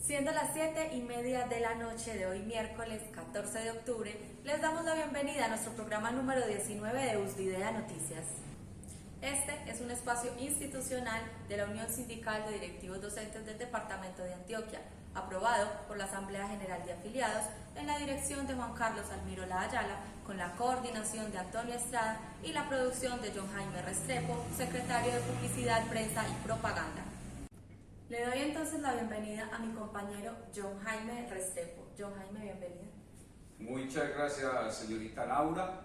Siendo las 7:30 de la noche de hoy, miércoles 14 de octubre, les damos la bienvenida a nuestro programa número 19 de USDIDEA Noticias. Este es un espacio institucional de la Unión Sindical de Directivos Docentes del Departamento de Antioquia, aprobado por la Asamblea General de Afiliados en la dirección de Juan Carlos Almirola Ayala, con la coordinación de Antonio Estrada y la producción de John Jaime Restrepo, secretario de Publicidad, Prensa y Propaganda. Le doy entonces la bienvenida a mi compañero John Jaime Restrepo. John Jaime, bienvenido. Muchas gracias, señorita Laura.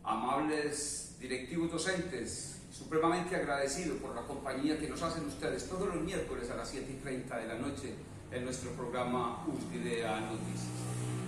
Amables directivos docentes, supremamente agradecido por la compañía que nos hacen ustedes todos los miércoles a las 7:30 de la noche en nuestro programa USDIDEA Noticias.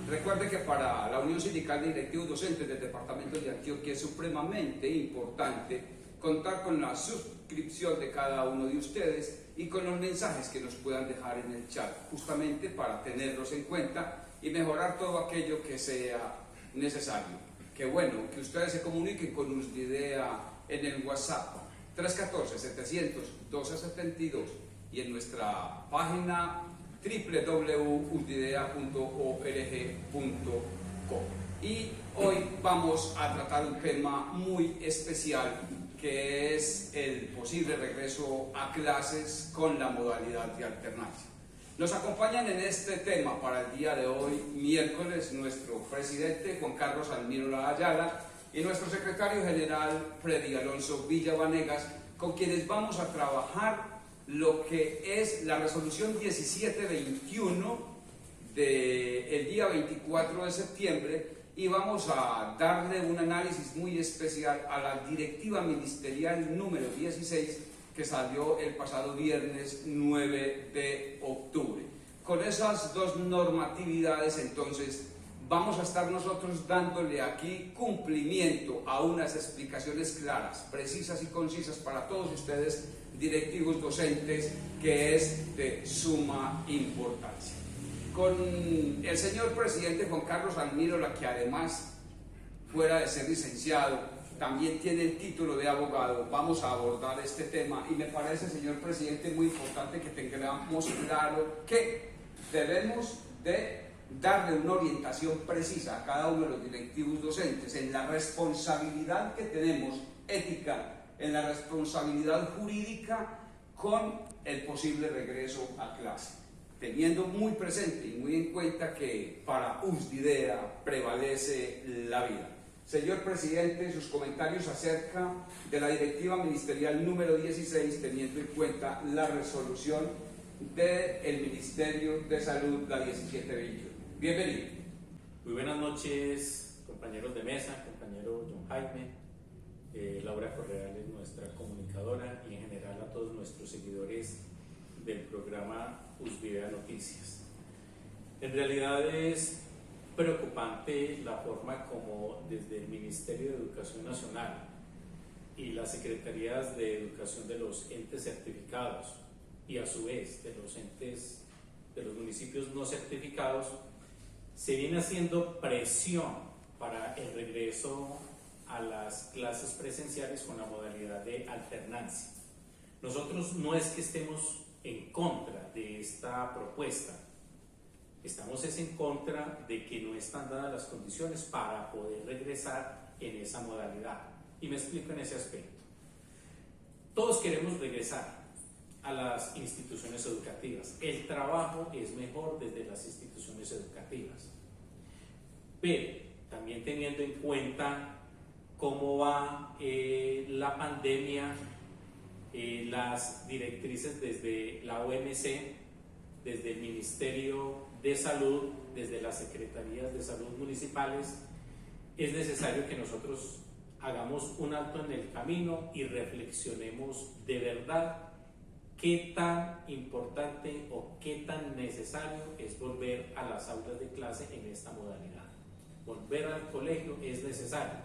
Recuerde que para la Unión Sindical de Directivos Docentes del Departamento de Antioquia es supremamente importante contar con la suscripción de cada uno de ustedes y con los mensajes que nos puedan dejar en el chat, justamente para tenerlos en cuenta y mejorar todo aquello que sea necesario. Qué bueno que ustedes se comuniquen con USDIDEA en el WhatsApp 314-700-1272 y en nuestra página www.usdidea.org.co. Y hoy vamos a tratar un tema muy especial, que es el posible regreso a clases con la modalidad de alternancia. Nos acompañan en este tema para el día de hoy, miércoles, nuestro presidente Juan Carlos Almirola Ayala y nuestro secretario general Freddy Alonso Villavanegas, con quienes vamos a trabajar lo que es la resolución 1721 del día 24 de septiembre, y vamos a darle un análisis muy especial a la directiva ministerial número 16 que salió el pasado viernes 9 de octubre. Con esas dos normatividades, entonces, vamos a estar nosotros dándole aquí cumplimiento a unas explicaciones claras, precisas y concisas para todos ustedes, directivos docentes, que es de suma importancia. Con el señor presidente Juan Carlos Almirola, que además, fuera de ser licenciado, también tiene el título de abogado, vamos a abordar este tema, y me parece, señor presidente, muy importante que tengamos claro que debemos de darle una orientación precisa a cada uno de los directivos docentes en la responsabilidad que tenemos ética, en la responsabilidad jurídica con el posible regreso a clase, teniendo muy presente y muy en cuenta que para USDIDEA prevalece la vida. Señor presidente, sus comentarios acerca de la directiva ministerial número 16, teniendo en cuenta la resolución del Ministerio de Salud, la 1721. Bienvenido. Muy buenas noches, compañeros de mesa, compañero John Jaime, Laura Correal es nuestra comunicadora, y en general a todos nuestros seguidores del programa USDIDEA Noticias. En realidad es preocupante la forma como desde el Ministerio de Educación Nacional y las Secretarías de Educación de los entes certificados, y a su vez de los entes de los municipios no certificados, se viene haciendo presión para el regreso a las clases presenciales con la modalidad de alternancia. Nosotros no es que estemos en contra de esta propuesta, estamos en contra de que no están dadas las condiciones para poder regresar en esa modalidad, y me explico en ese aspecto. Todos queremos regresar a las instituciones educativas, el trabajo es mejor desde las instituciones educativas, pero también teniendo en cuenta cómo va la pandemia, las directrices desde la OMC, desde el Ministerio de Salud, desde las Secretarías de Salud municipales, es necesario que nosotros hagamos un alto en el camino y reflexionemos de verdad qué tan importante o qué tan necesario es volver a las aulas de clase en esta modalidad. Volver al colegio es necesario,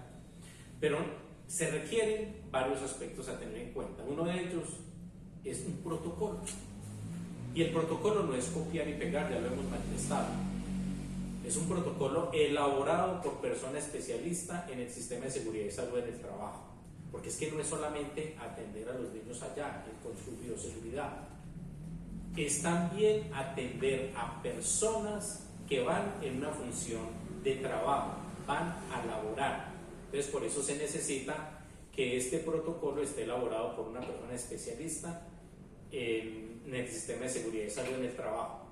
pero se requieren varios aspectos a tener en cuenta. Uno de ellos es un protocolo, y el protocolo no es copiar y pegar, ya lo hemos manifestado. Es un protocolo elaborado por persona especialista en el sistema de seguridad y salud en el trabajo, porque es que no es solamente atender a los niños allá con su bioseguridad, es también atender a personas que van en una función de trabajo, van a laborar. Entonces, por eso se necesita que este protocolo esté elaborado por una persona especialista en el sistema de seguridad y salud en el trabajo.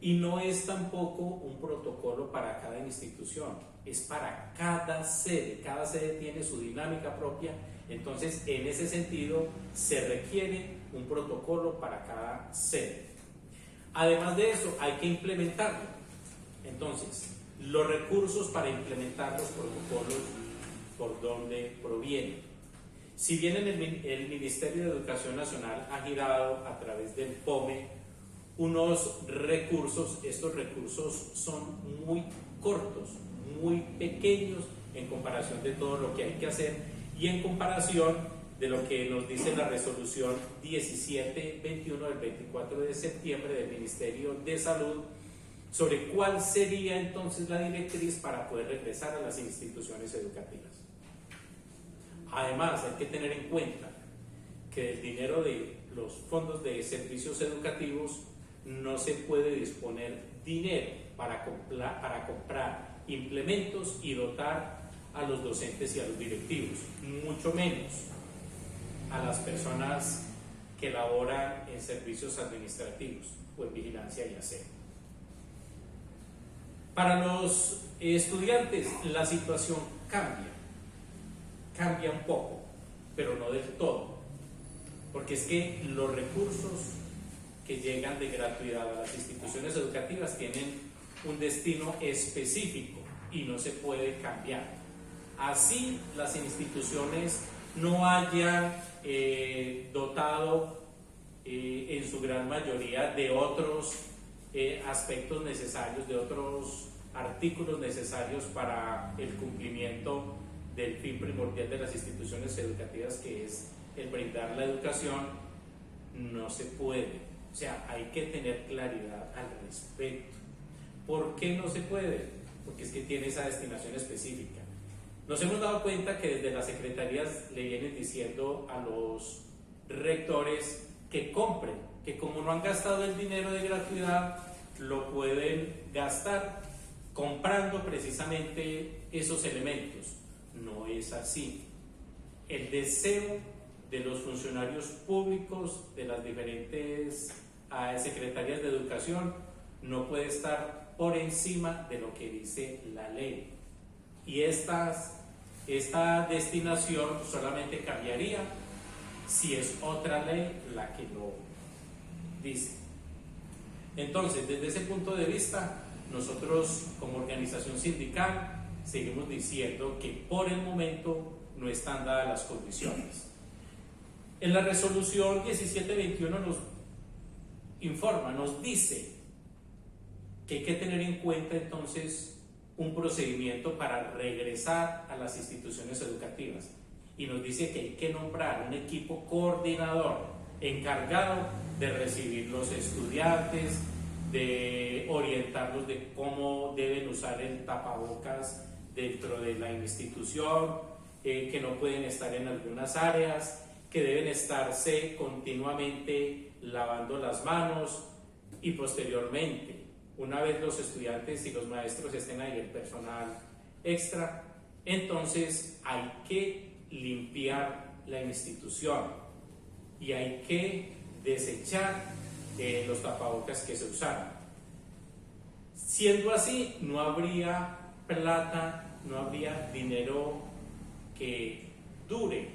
Y no es tampoco un protocolo para cada institución, es para cada sede tiene su dinámica propia. Entonces, en ese sentido, se requiere un protocolo para cada sede. Además de eso, hay que implementarlo. Entonces, los recursos para implementar los protocolos, ¿por dónde provienen? Si bien el Ministerio de Educación Nacional ha girado a través del POME unos recursos, estos recursos son muy cortos, muy pequeños en comparación de todo lo que hay que hacer y en comparación de lo que nos dice la resolución 1721 del 24 de septiembre del Ministerio de Salud sobre cuál sería entonces la directriz para poder regresar a las instituciones educativas. Además, hay que tener en cuenta que el dinero de los fondos de servicios educativos no se puede disponer dinero para comprar implementos y dotar a los docentes y a los directivos, mucho menos a las personas que laboran en servicios administrativos o en vigilancia y aseo. Para los estudiantes la situación cambia un poco, pero no del todo, porque es que los recursos que llegan de gratuidad a las instituciones educativas tienen un destino específico y no se puede cambiar. Así las instituciones no hayan dotado en su gran mayoría de otros aspectos necesarios, de otros artículos necesarios para el cumplimiento del fin primordial de las instituciones educativas, que es el brindar la educación, no se puede. O sea, hay que tener claridad al respecto. ¿Por qué no se puede? Porque es que tiene esa destinación específica. Nos hemos dado cuenta que desde las secretarías le vienen diciendo a los rectores que compren, que como no han gastado el dinero de gratuidad, lo pueden gastar comprando precisamente esos elementos. No es así. El deseo de los funcionarios públicos de las diferentes secretarías de educación no puede estar por encima de lo que dice la ley. Y esta destinación solamente cambiaría si es otra ley la que lo dice. Entonces, desde ese punto de vista, nosotros como organización sindical seguimos diciendo que por el momento no están dadas las condiciones. En la resolución 1721 nos informa, nos dice que hay que tener en cuenta entonces un procedimiento para regresar a las instituciones educativas y nos dice que hay que nombrar un equipo coordinador encargado de recibir los estudiantes, de orientarlos de cómo deben usar el tapabocas dentro de la institución, que no pueden estar en algunas áreas, que deben estarse continuamente lavando las manos y posteriormente, una vez los estudiantes y los maestros estén ahí, el personal extra, entonces hay que limpiar la institución y hay que desechar los tapabocas que se usaron. Siendo así, no habría plata, no habría dinero que dure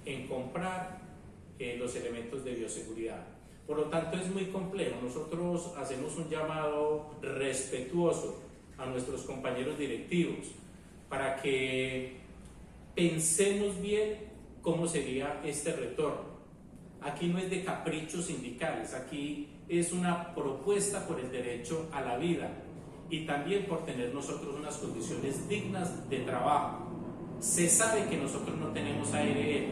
en comprar los elementos de bioseguridad. Por lo tanto, es muy complejo. Nosotros hacemos un llamado respetuoso a nuestros compañeros directivos para que pensemos bien cómo sería este retorno. Aquí no es de caprichos sindicales, aquí es una propuesta por el derecho a la vida y también por tener nosotros unas condiciones dignas de trabajo. Se sabe que nosotros no tenemos ARL,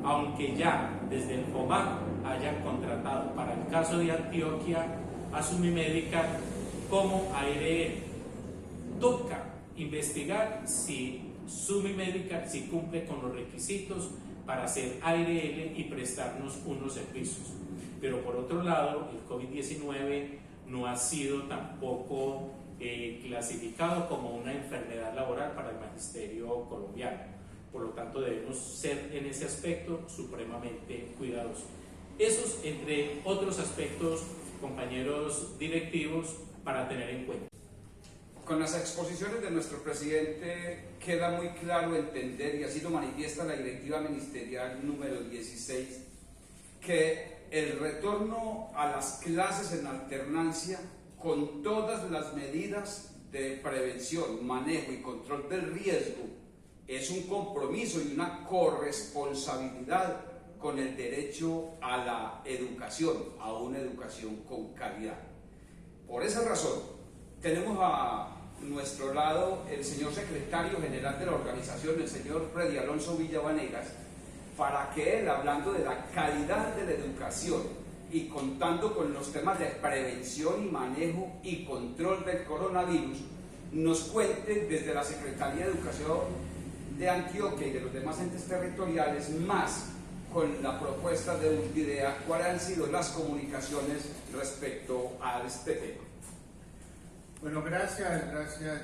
aunque ya desde el FOMAC hayan contratado para el caso de Antioquia a Sumimedical como ARL. Toca investigar si Sumimedical si cumple con los requisitos para hacer ARL y prestarnos unos servicios. pero por otro lado el COVID-19 no ha sido tampoco clasificado como una enfermedad laboral para el magisterio colombiano. Por lo tanto, debemos ser en ese aspecto supremamente cuidadosos. Esos, entre otros aspectos, compañeros directivos, para tener en cuenta. Con las exposiciones de nuestro presidente queda muy claro entender, y así lo manifiesta la directiva ministerial número 16, que el retorno a las clases en alternancia, con todas las medidas de prevención, manejo y control del riesgo, es un compromiso y una corresponsabilidad con el derecho a la educación, a una educación con calidad. Por esa razón, tenemos a nuestro lado el señor secretario general de la organización, el señor Freddy Alonso Villavanegas, para que él, hablando de la calidad de la educación y contando con los temas de prevención y manejo y control del coronavirus, nos cuente desde la Secretaría de Educación de Antioquia y de los demás entes territoriales, más con la propuesta de Usvidea, cuáles han sido las comunicaciones respecto a este tema. Bueno, gracias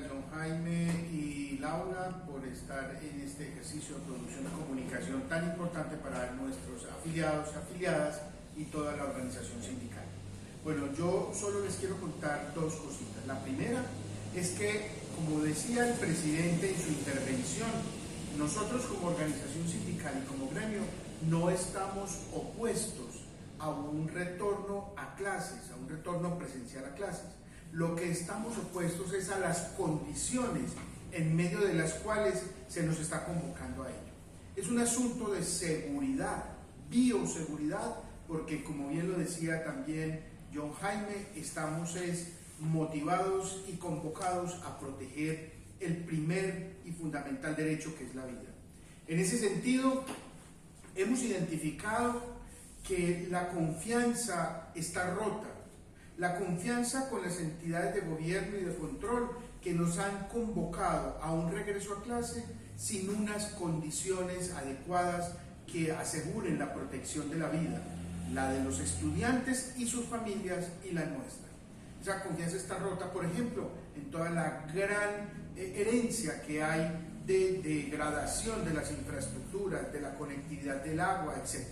John Jaime y Laura por estar en este ejercicio de producción y comunicación tan importante para nuestros afiliados, afiliadas y toda la organización sindical. Bueno, yo solo les quiero contar dos cositas. La primera es que, como decía el presidente en su intervención, nosotros como organización sindical y como gremio no estamos opuestos a un retorno a clases, a un retorno presencial a clases. Lo que estamos opuestos es a las condiciones en medio de las cuales se nos está convocando a ello. Es un asunto de seguridad, bioseguridad, porque como bien lo decía también John Jaime, estamos motivados y convocados a proteger el primer y fundamental derecho, que es la vida. En ese sentido, hemos identificado que la confianza está rota. La confianza con las entidades de gobierno y de control que nos han convocado a un regreso a clase sin unas condiciones adecuadas que aseguren la protección de la vida, la de los estudiantes y sus familias y la nuestra. Esa confianza está rota, por ejemplo, en toda la gran herencia que hay de degradación de las infraestructuras, de la conectividad del agua, etc.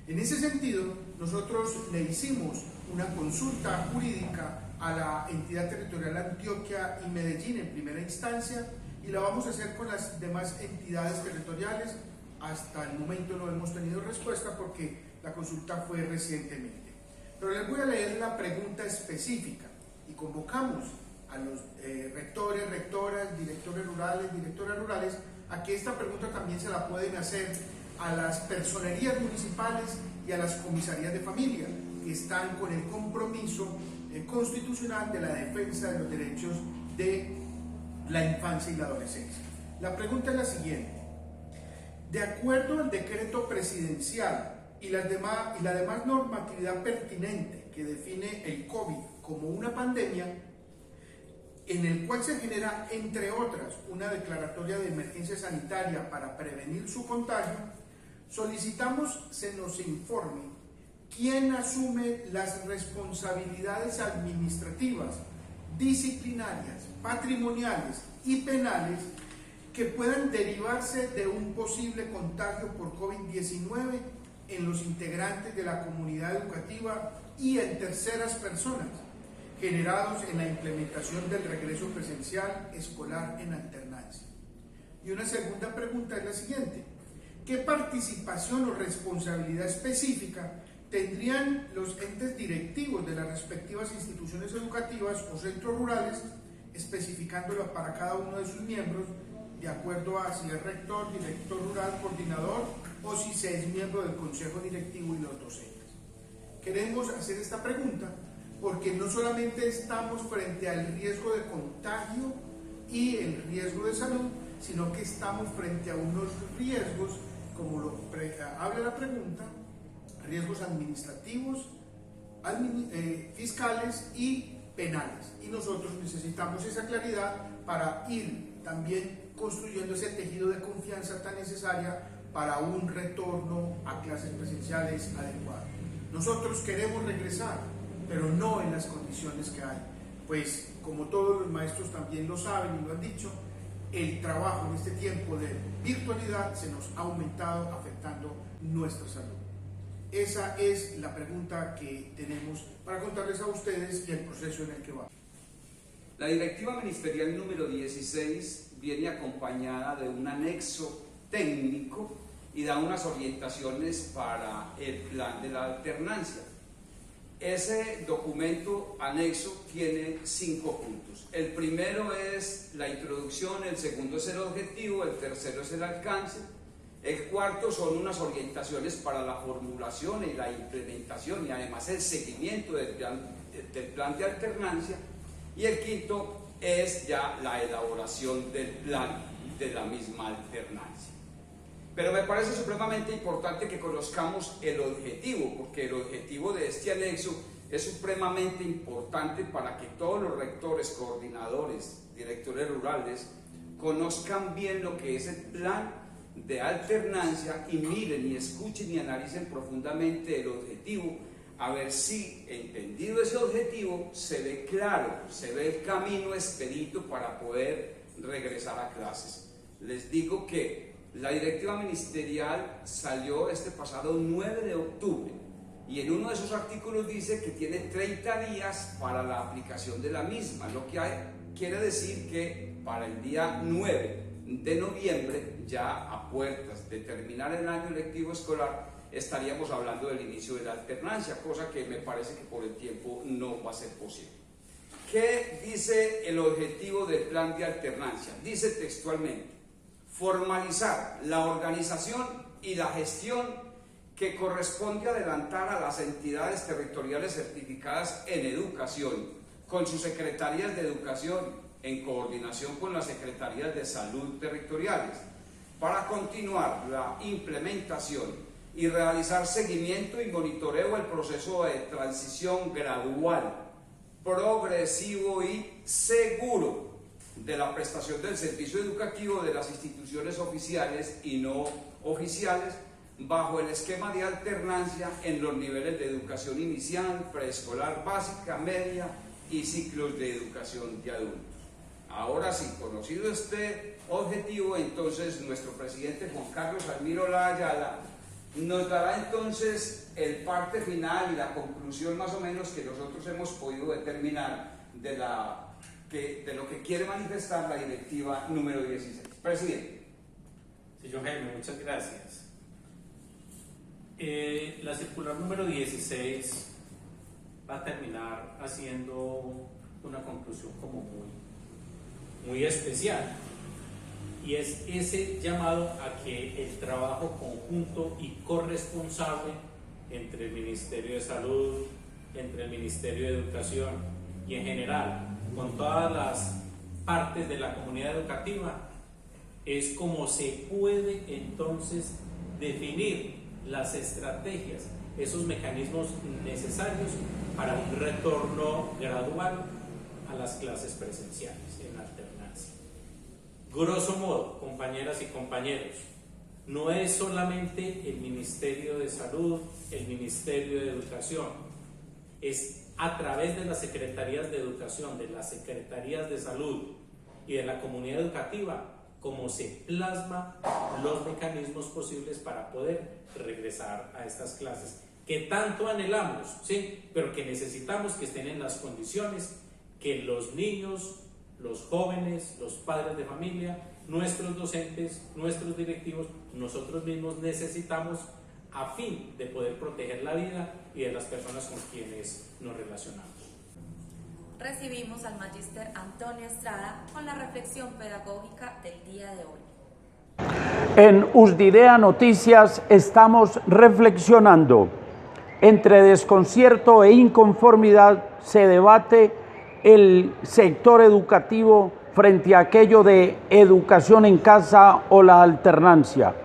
En ese sentido, nosotros le hicimos una consulta jurídica a la entidad territorial Antioquia y Medellín en primera instancia, y la vamos a hacer con las demás entidades territoriales. Hasta el momento no hemos tenido respuesta porque la consulta fue recientemente. Pero les voy a leer la pregunta específica y convocamos a los rectores, rectoras, directores rurales, directoras rurales, a que esta pregunta también se la pueden hacer a las personerías municipales y a las comisarías de familia, que están con el compromiso constitucional de la defensa de los derechos de la infancia y la adolescencia. La pregunta es la siguiente: de acuerdo al decreto presidencial y la demás normatividad pertinente que define el COVID como una pandemia, en el cual se genera, entre otras, una declaratoria de emergencia sanitaria para prevenir su contagio, solicitamos se nos informe quién asume las responsabilidades administrativas, disciplinarias, patrimoniales y penales que puedan derivarse de un posible contagio por COVID-19 en los integrantes de la comunidad educativa y en terceras personas, generados en la implementación del regreso presencial escolar en alternancia. Y una segunda pregunta es la siguiente: ¿qué participación o responsabilidad específica tendrían los entes directivos de las respectivas instituciones educativas o centros rurales, especificándolo para cada uno de sus miembros, de acuerdo a si es rector, director rural, coordinador, o si se es miembro del consejo directivo y los docentes? Queremos hacer esta pregunta porque no solamente estamos frente al riesgo de contagio y el riesgo de salud, sino que estamos frente a unos riesgos, como lo habla la pregunta, riesgos administrativos, fiscales y penales. Y nosotros necesitamos esa claridad para ir también construyendo ese tejido de confianza tan necesaria para un retorno a clases presenciales adecuado. Nosotros queremos regresar, pero no en las condiciones que hay. Pues como todos los maestros también lo saben y lo han dicho, el trabajo en este tiempo de virtualidad se nos ha aumentado afectando nuestra salud. Esa es la pregunta que tenemos para contarles a ustedes y el proceso en el que va. La directiva ministerial número 16 viene acompañada de un anexo técnico y da unas orientaciones para el plan de la alternancia. Ese documento anexo tiene 5 puntos. El primero es la introducción, el segundo es el objetivo, el tercero es el alcance, el cuarto son unas orientaciones para la formulación y la implementación y además el seguimiento del plan de alternancia, y el quinto es ya la elaboración del plan de la misma alternancia. Pero me parece supremamente importante que conozcamos el objetivo, porque el objetivo de este anexo es supremamente importante para que todos los rectores, coordinadores, directores rurales conozcan bien lo que es el plan de alternancia y miren y escuchen y analicen profundamente el objetivo, a ver si, entendido ese objetivo, se ve claro, se ve el camino expedito para poder regresar a clases. Les digo que la directiva ministerial salió este pasado 9 de octubre y en uno de sus artículos dice que tiene 30 días para la aplicación de la misma, lo que quiere decir que para el día 9 de noviembre, ya a puertas de terminar el año lectivo escolar, estaríamos hablando del inicio de la alternancia, cosa que me parece que por el tiempo no va a ser posible. ¿Qué dice el objetivo del plan de alternancia? Dice textualmente: formalizar la organización y la gestión que corresponde adelantar a las entidades territoriales certificadas en educación, con sus secretarías de educación, en coordinación con las secretarías de salud territoriales, para continuar la implementación y realizar seguimiento y monitoreo del proceso de transición gradual, progresivo y seguro de la prestación del servicio educativo de las instituciones oficiales y no oficiales bajo el esquema de alternancia en los niveles de educación inicial, preescolar, básica, media y ciclos de educación de adultos. Ahora sí, conocido este objetivo, entonces nuestro presidente Juan Carlos Almiro Ayala nos dará entonces el parte final y la conclusión más o menos que nosotros hemos podido determinar de lo que quiere manifestar la directiva número 16. Presidente. Sí, John Jaime, muchas gracias. La circular número 16 va a terminar haciendo una conclusión como muy especial, y es ese llamado a que el trabajo conjunto y corresponsable entre el Ministerio de Salud, entre el Ministerio de Educación y en general con todas las partes de la comunidad educativa es como se puede entonces definir las estrategias, esos mecanismos necesarios para un retorno gradual a las clases presenciales en alternancia. Grosso modo, compañeras y compañeros, no es solamente el Ministerio de Salud, el Ministerio de Educación, es a través de las Secretarías de Educación, de las Secretarías de Salud y de la comunidad educativa como se plasma los mecanismos posibles para poder regresar a estas clases que tanto anhelamos, ¿sí? Pero que necesitamos que estén en las condiciones que los niños, los jóvenes, los padres de familia, nuestros docentes, nuestros directivos, nosotros mismos necesitamos a fin de poder proteger la vida y de las personas con quienes nos relacionamos. Recibimos al magíster Antonio Estrada con la reflexión pedagógica del día de hoy. En Usdidea Noticias estamos reflexionando. Entre desconcierto e inconformidad se debate el sector educativo frente a aquello de educación en casa o la alternancia.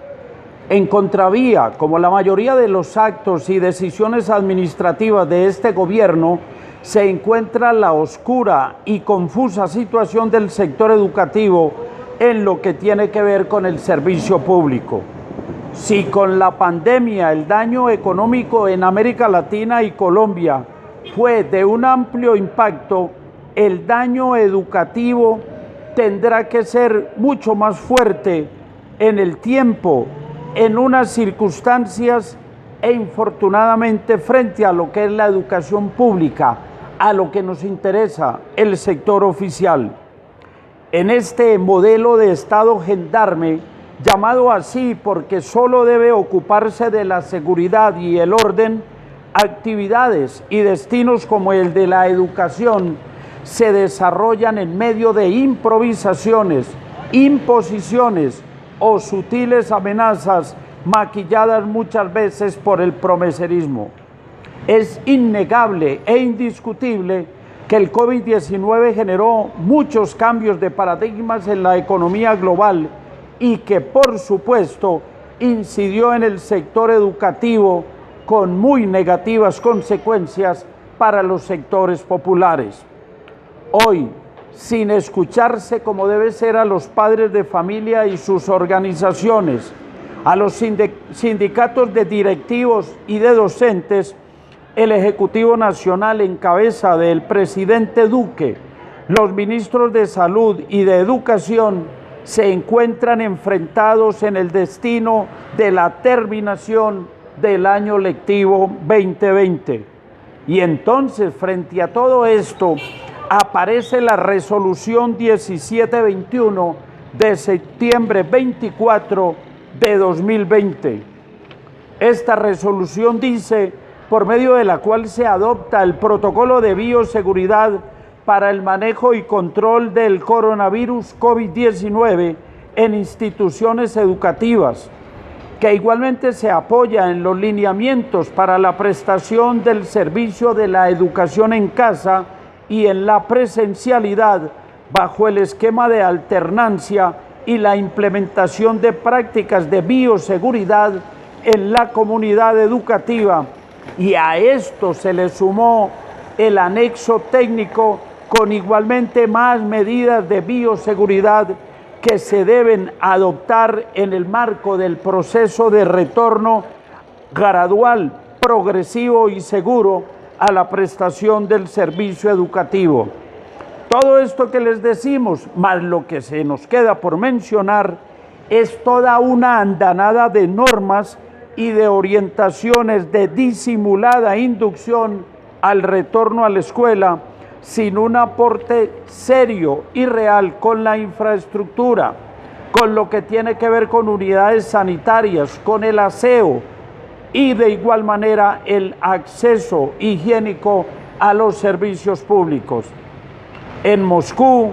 En contravía, como la mayoría de los actos y decisiones administrativas de este gobierno, se encuentra la oscura y confusa situación del sector educativo en lo que tiene que ver con el servicio público. Si con la pandemia el daño económico en América Latina y Colombia fue de un amplio impacto, el daño educativo tendrá que ser mucho más fuerte en el tiempo, en unas circunstancias e infortunadamente frente a lo que es la educación pública, a lo que nos interesa, el sector oficial. En este modelo de Estado gendarme, llamado así porque solo debe ocuparse de la seguridad y el orden, actividades y destinos como el de la educación se desarrollan en medio de improvisaciones, imposiciones o sutiles amenazas maquilladas muchas veces por el promeserismo. Es innegable e indiscutible que el COVID-19 generó muchos cambios de paradigmas en la economía global y que, por supuesto, incidió en el sector educativo con muy negativas consecuencias para los sectores populares. Hoy, sin escucharse como debe ser a los padres de familia y sus organizaciones, a los sindicatos de directivos y de docentes, el Ejecutivo Nacional en cabeza del presidente Duque, los ministros de Salud y de Educación se encuentran enfrentados en el destino de la terminación del año lectivo 2020. Y entonces, frente a todo esto, aparece la resolución 1721 de septiembre 24 de 2020. Esta resolución dice, por medio de la cual se adopta el protocolo de bioseguridad para el manejo y control del coronavirus COVID-19 en instituciones educativas, que igualmente se apoya en los lineamientos para la prestación del servicio de la educación en casa y en la presencialidad bajo el esquema de alternancia y la implementación de prácticas de bioseguridad en la comunidad educativa, y a esto se le sumó el anexo técnico con igualmente más medidas de bioseguridad que se deben adoptar en el marco del proceso de retorno gradual, progresivo y seguro a la prestación del servicio educativo. Todo esto que les decimos, más lo que se nos queda por mencionar, es toda una andanada de normas y de orientaciones de disimulada inducción al retorno a la escuela, sin un aporte serio y real con la infraestructura, con lo que tiene que ver con unidades sanitarias, con el aseo y de igual manera el acceso higiénico a los servicios públicos. En Moscú,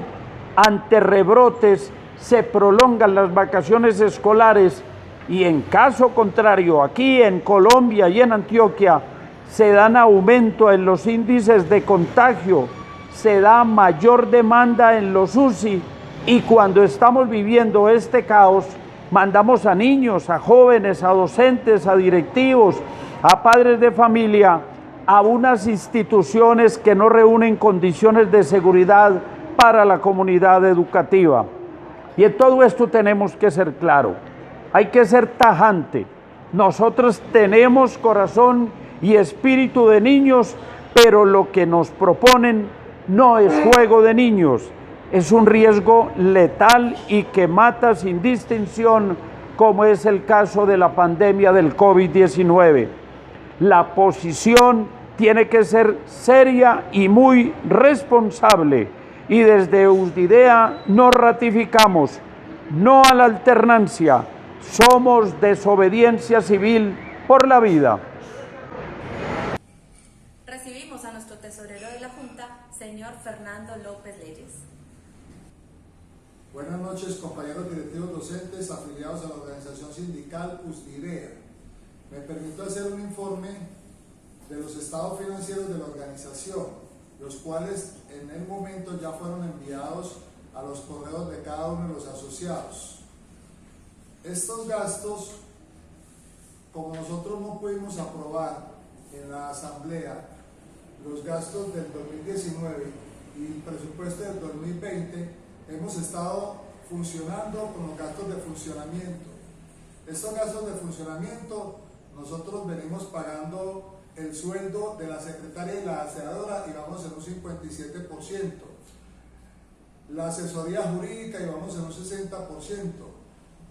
ante rebrotes, se prolongan las vacaciones escolares y en caso contrario, aquí en Colombia y en Antioquia, se dan aumento en los índices de contagio, se da mayor demanda en los UCI y cuando estamos viviendo este caos, mandamos a niños, a jóvenes, a docentes, a directivos, a padres de familia, a unas instituciones que no reúnen condiciones de seguridad para la comunidad educativa. Y en todo esto tenemos que ser claros, hay que ser tajante. Nosotros tenemos corazón y espíritu de niños, pero lo que nos proponen no es juego de niños, es un riesgo letal y que mata sin distinción, como es el caso de la pandemia del COVID-19. La posición tiene que ser seria y muy responsable, y desde USDIDEA nos ratificamos, no a la alternancia, somos desobediencia civil por la vida. Recibimos a nuestro tesorero de la Junta, señor Fernando López Leyes. Buenas noches, compañeros directivos docentes afiliados a la organización sindical USDIDEA. Me permito hacer un informe de los estados financieros de la organización, los cuales en el momento ya fueron enviados a los correos de cada uno de los asociados. Estos gastos, como nosotros no pudimos aprobar en la asamblea los gastos del 2019 y el presupuesto del 2020, hemos estado funcionando con los gastos de funcionamiento. Estos gastos de funcionamiento, nosotros venimos pagando el sueldo de la secretaria y la aseadora y vamos en un 57%. La asesoría jurídica y vamos en un 60%.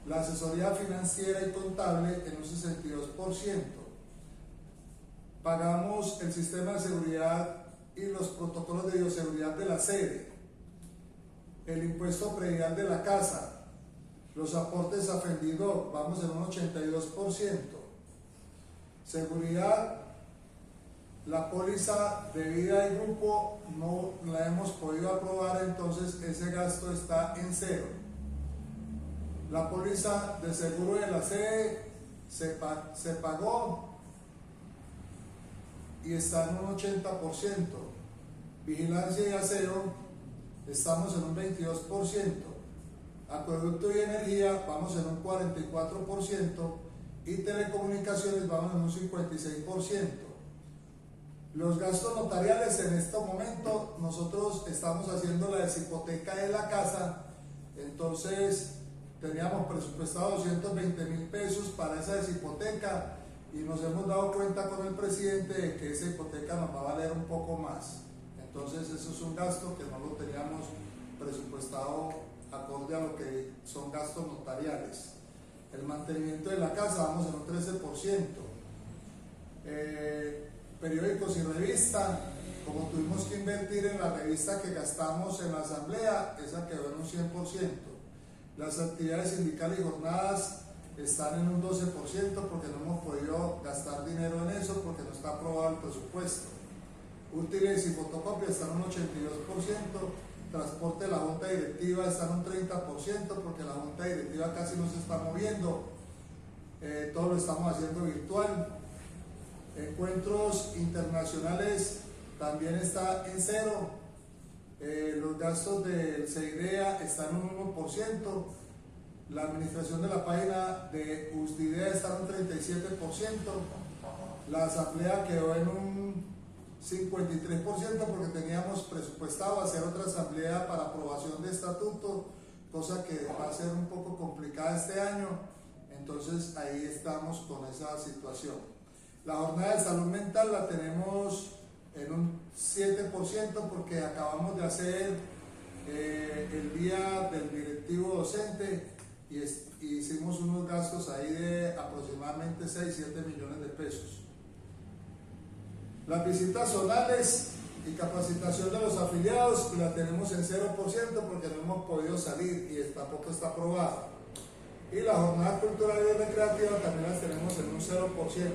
La asesoría financiera y contable en un 62%. Pagamos el sistema de seguridad y los protocolos de bioseguridad de la sede, el impuesto predial de la casa, los aportes a Fendidor, vamos en un 82%. Seguridad, la póliza de vida y grupo no la hemos podido aprobar, entonces ese gasto está en cero. La póliza de seguro de la sede se pagó y está en un 80%. Vigilancia y aseo, estamos en un 22%. Acueducto y energía, vamos en un 44%. Y telecomunicaciones, vamos en un 56%. Los gastos notariales en este momento, nosotros estamos haciendo la deshipoteca de la casa, entonces teníamos presupuestado 220.000 pesos para esa deshipoteca y nos hemos dado cuenta con el presidente de que esa hipoteca nos va a valer un poco más. Entonces eso es un gasto que no lo teníamos presupuestado acorde a lo que son gastos notariales. El mantenimiento de la casa, vamos en un 13%. Periódicos y revistas, como tuvimos que invertir en la revista que gastamos en la asamblea, esa quedó en un 100%. Las actividades sindicales y jornadas están en un 12% porque no hemos podido gastar dinero en eso porque no está aprobado el presupuesto. Útiles y fotocopias están en un 82%, transporte de la junta directiva está en un 30% porque la junta directiva casi no se está moviendo, todo lo estamos haciendo virtual. Encuentros internacionales también está en cero. Los gastos del CEIDEA están en un 1%. La administración de la página de USDIDEA está en un 37%. La asamblea quedó en un 53% porque teníamos presupuestado hacer otra asamblea para aprobación de estatuto, cosa que va a ser un poco complicada este año. Entonces ahí estamos con esa situación. La jornada de salud mental la tenemos en un 7% porque acabamos de hacer el día del directivo docente y hicimos unos gastos ahí de aproximadamente 6-7 millones de pesos. Las visitas zonales y capacitación de los afiliados la tenemos en 0% porque no hemos podido salir y tampoco está aprobada. Y la jornada cultural y recreativa también las tenemos en un 0%.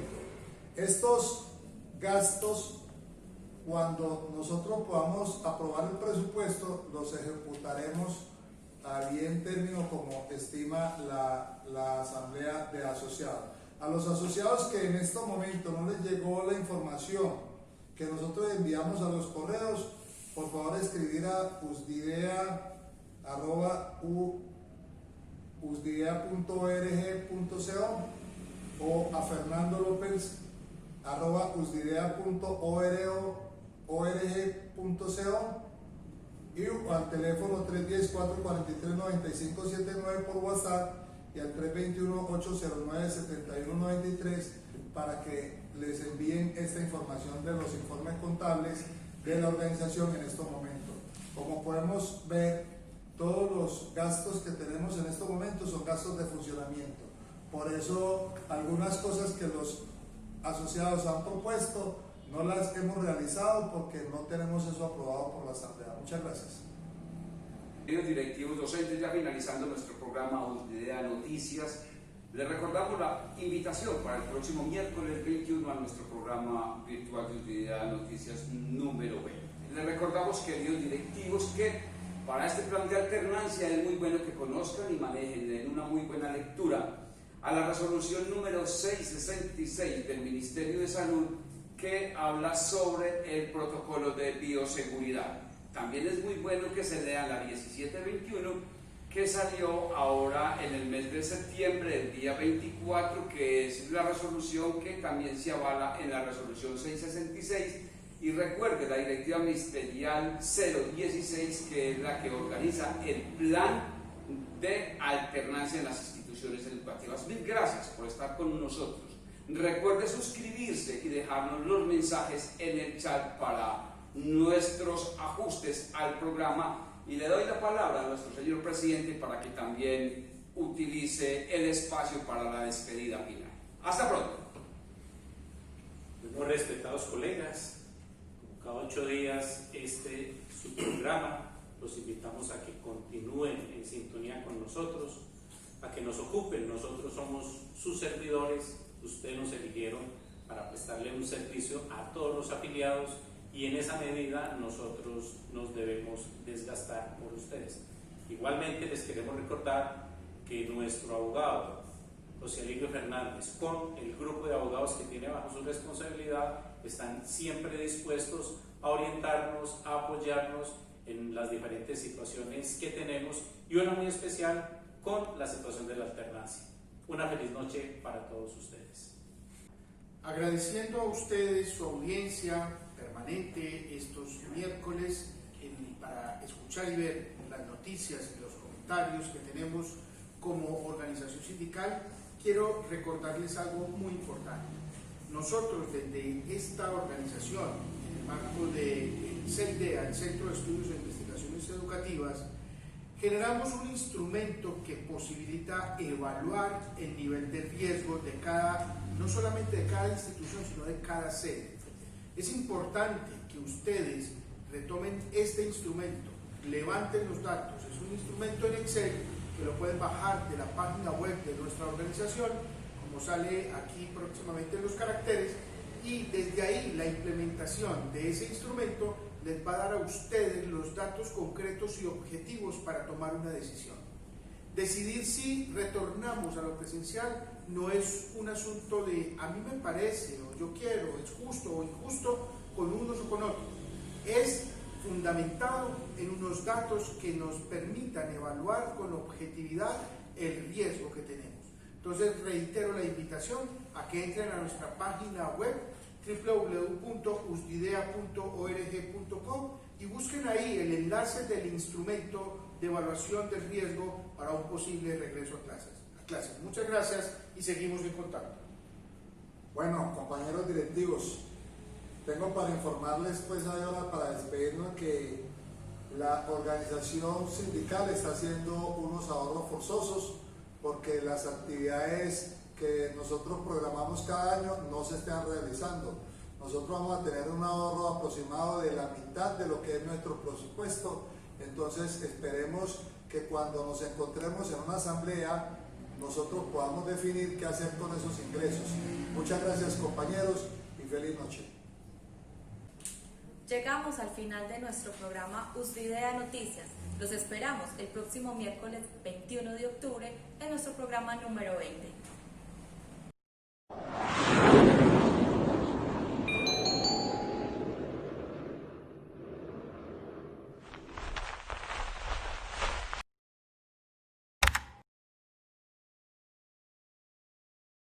Estos gastos, cuando nosotros podamos aprobar el presupuesto, los ejecutaremos a bien término como estima la asamblea de asociados. A los asociados que en este momento no les llegó la información que nosotros enviamos a los correos, por favor escribir a usdidea@usdidea.org.co o a Fernando López @usdidea.org.co y al teléfono 310-443-9579 por WhatsApp y al 321-809-7193 para que les envíen esta información de los informes contables de la organización en estos momentos. Como podemos ver, todos los gastos que tenemos en estos momentos son gastos de funcionamiento. Por eso algunas cosas que los asociados han propuesto no las hemos realizado porque no tenemos eso aprobado por la asamblea. Muchas gracias. Queridos directivos docentes, ya finalizando nuestro programa USDIDEA Noticias, les recordamos la invitación para el próximo miércoles 21 a nuestro programa virtual de USDIDEA Noticias número 20. Les recordamos, queridos directivos, que para este plan de alternancia es muy bueno que conozcan y manejen en una muy buena lectura a la resolución número 666 del Ministerio de Salud que habla sobre el protocolo de bioseguridad. También es muy bueno que se lea la 1721 que salió ahora en el mes de septiembre, el día 24, que es la resolución que también se avala en la resolución 666. Y recuerde la directiva ministerial 016, que es la que organiza el plan de alternancia en las instituciones educativas. Mil gracias por estar con nosotros. Recuerde suscribirse y dejarnos los mensajes en el chat para nuestros ajustes al programa, y le doy la palabra a nuestro señor presidente para que también utilice el espacio para la despedida final. Hasta pronto. Muy respetados colegas, como cada 8 días su programa, los invitamos a que continúen en sintonía con nosotros, a que nos ocupen. Nosotros somos sus servidores, ustedes nos eligieron para prestarle un servicio a todos los afiliados, y en esa medida nosotros nos debemos desgastar por ustedes. Igualmente les queremos recordar que nuestro abogado José Alirio Fernández, con el grupo de abogados que tiene bajo su responsabilidad, están siempre dispuestos a orientarnos, a apoyarnos en las diferentes situaciones que tenemos, y una muy especial con la situación de la alternancia. Una feliz noche para todos ustedes. Agradeciendo a ustedes su audiencia permanente estos miércoles para escuchar y ver las noticias y los comentarios que tenemos como organización sindical, quiero recordarles algo muy importante. Nosotros desde esta organización, en el marco del CEIDEA, el Centro de Estudios e Investigaciones Educativas, generamos un instrumento que posibilita evaluar el nivel de riesgo de no solamente de cada institución, sino de cada sede. Es importante que ustedes retomen este instrumento, levanten los datos. Es un instrumento en Excel que lo pueden bajar de la página web de nuestra organización, como sale aquí próximamente en los caracteres, y desde ahí la implementación de ese instrumento les va a dar a ustedes los datos concretos y objetivos para tomar una decisión. Decidir si retornamos a lo presencial no es un asunto de a mí me parece, o yo quiero, es justo o injusto con unos o con otros. Es fundamentado en unos datos que nos permitan evaluar con objetividad el riesgo que tenemos. Entonces reitero la invitación a que entren a nuestra página web www.usdidea.org.com y busquen ahí el enlace del instrumento de evaluación del riesgo para un posible regreso a clases. Muchas gracias y seguimos en contacto. Bueno, compañeros directivos, tengo para informarles pues ahora para despedirnos que la organización sindical está haciendo unos ahorros forzosos porque las actividades que nosotros programamos cada año no se están realizando. Nosotros vamos a tener un ahorro aproximado de la mitad de lo que es nuestro presupuesto. Entonces esperemos que cuando nos encontremos en una asamblea nosotros podamos definir qué hacer con esos ingresos. Muchas gracias compañeros y feliz noche. Llegamos al final de nuestro programa Usdidea Noticias. Los esperamos el próximo miércoles 21 de octubre en nuestro programa número 20.